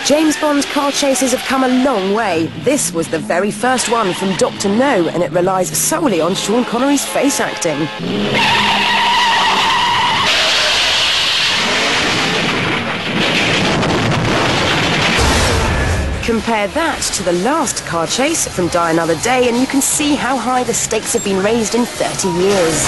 James Bond car chases have come a long way. This was the very first one from Dr. No, and it relies solely on Sean Connery's face acting. Compare that to the last car chase from Die Another Day, and you can see how high the stakes have been raised in 30 years.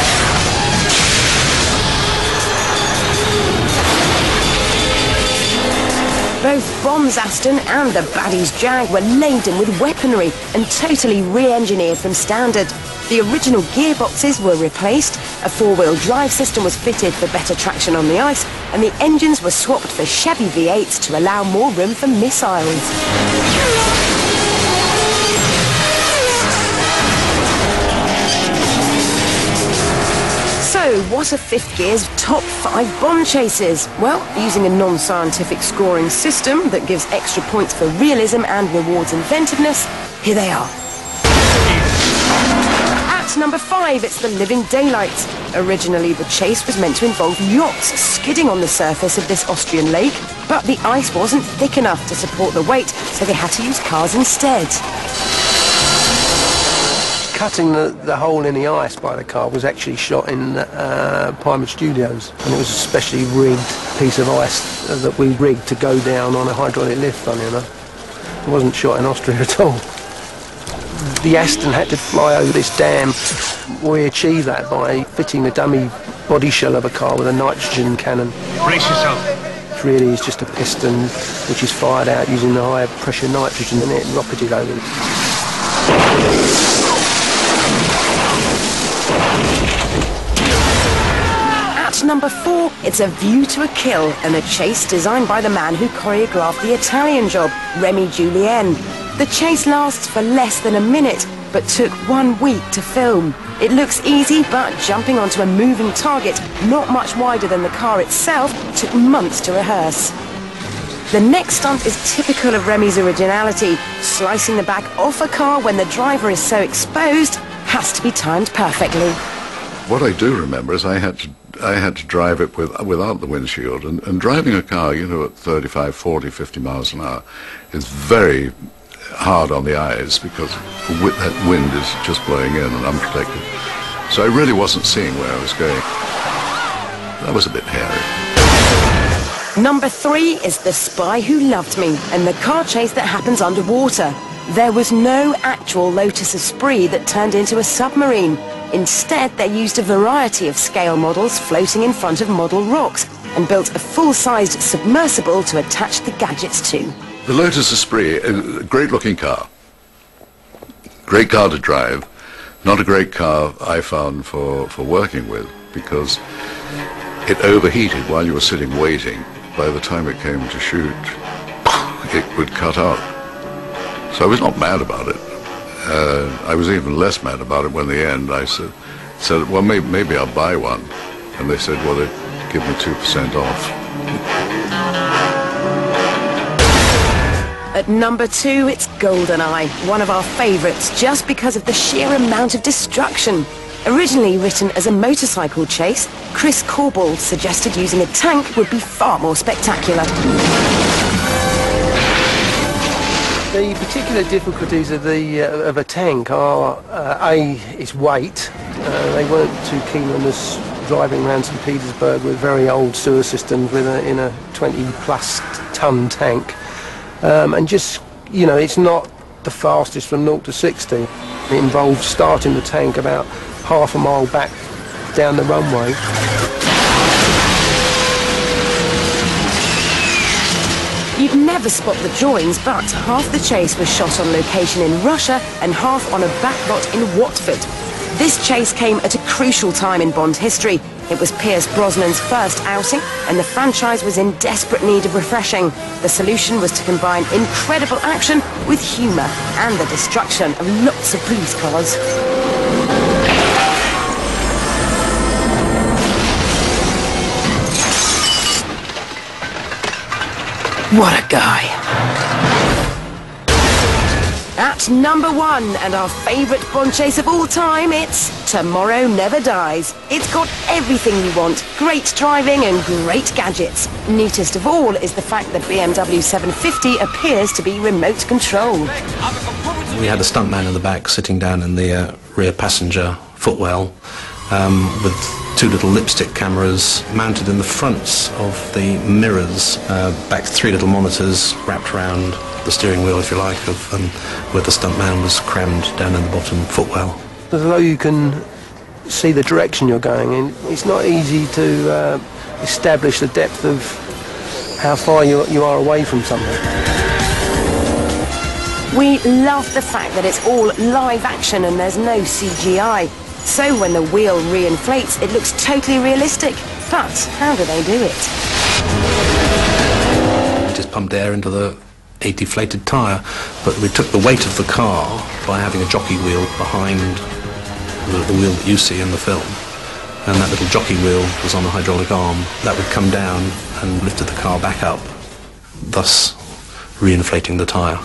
Both Bond's Aston and the baddie's Jag were laden with weaponry and totally re-engineered from standard. The original gearboxes were replaced, a four-wheel drive system was fitted for better traction on the ice, and the engines were swapped for Chevy V8s to allow more room for missiles. So, what are Fifth Gear's top 5 Bond chases? Well, using a non-scientific scoring system that gives extra points for realism and rewards inventiveness, here they are. At number 5, it's The Living Daylights. Originally, the chase was meant to involve yachts skidding on the surface of this Austrian lake, but the ice wasn't thick enough to support the weight, so they had to use cars instead. Cutting the hole in the ice by the car was actually shot in Pinewood Studios, and it was a specially rigged piece of ice that we rigged to go down on a hydraulic lift, funny enough. It wasn't shot in Austria at all. The Aston had to fly over this dam. We achieved that by fitting the dummy body shell of a car with a nitrogen cannon. Brace yourself. It really is just a piston which is fired out using the higher pressure nitrogen, and it rocketed over. At number 4, it's A View to a Kill, and a chase designed by the man who choreographed The Italian Job, Remy Julien. The chase lasts for less than a minute, but took 1 week to film. It looks easy, but jumping onto a moving target, not much wider than the car itself, took months to rehearse. The next stunt is typical of Remy's originality. Slicing the back off a car when the driver is so exposed has to be timed perfectly. What I do remember is I had to drive it without the windshield, and driving a car, you know, at 35, 40, 50 miles an hour is very hard on the eyes because that wind is just blowing in and unprotected. So I really wasn't seeing where I was going. That was a bit hairy. Number 3 is The Spy Who Loved Me, and the car chase that happens underwater. There was no actual Lotus Esprit that turned into a submarine. Instead, they used a variety of scale models floating in front of model rocks and built a full-sized submersible to attach the gadgets to. The Lotus Esprit, a great-looking car. Great car to drive. Not a great car, I found, for working with, because it overheated while you were sitting waiting. By the time it came to shoot, it would cut out. So I was not mad about it. I was even less mad about it when in the end I said well, maybe I'll buy one. And they said, well, they'd give me 2% off. At number 2, it's GoldenEye, one of our favourites, just because of the sheer amount of destruction. Originally written as a motorcycle chase, Chris Corbould suggested using a tank would be far more spectacular. The particular difficulties of a tank are A, its weight. They weren't too keen on us driving around St. Petersburg with very old sewer systems in a 20-plus ton tank. And just, you know, it's not the fastest from 0 to 60. It involves starting the tank about half a mile back down the runway. You'd never spot the drawings, but half the chase was shot on location in Russia and half on a backlot in Watford. This chase came at a crucial time in Bond history. It was Pierce Brosnan's first outing, and the franchise was in desperate need of refreshing. The solution was to combine incredible action with humour and the destruction of lots of police cars. What a guy. At number 1, and our favourite Bond chase of all time, it's tomorrow never dies. It's got everything you want. Great driving and great gadgets. Neatest of all is the fact that BMW 750 appears to be remote controlled. We had a stuntman in the back sitting down in the rear passenger footwell with two little lipstick cameras mounted in the fronts of the mirrors, back three little monitors wrapped around the steering wheel, if you like, of where the stuntman was crammed down in the bottom footwell. Although you can see the direction you're going in, it's not easy to establish the depth of how far you are away from something. We love the fact that it's all live action and there's no CGI. So when the wheel reinflates, it looks totally realistic. But how do they do it? We just pumped air into a deflated tyre, but we took the weight of the car by having a jockey wheel behind the wheel that you see in the film. And that little jockey wheel was on a hydraulic arm. That would come down and lifted the car back up, thus reinflating the tyre.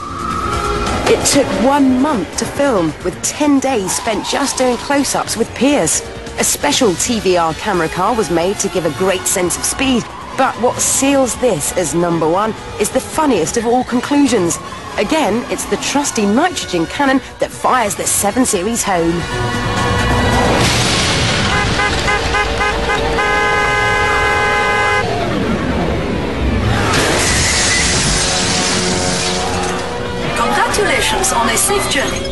It took 1 month to film, with 10 days spent just doing close-ups with Pierce. A special TVR camera car was made to give a great sense of speed, but what seals this as number one is the funniest of all conclusions. Again, it's the trusty nitrogen cannon that fires the 7 Series home. Congratulations on a safe journey.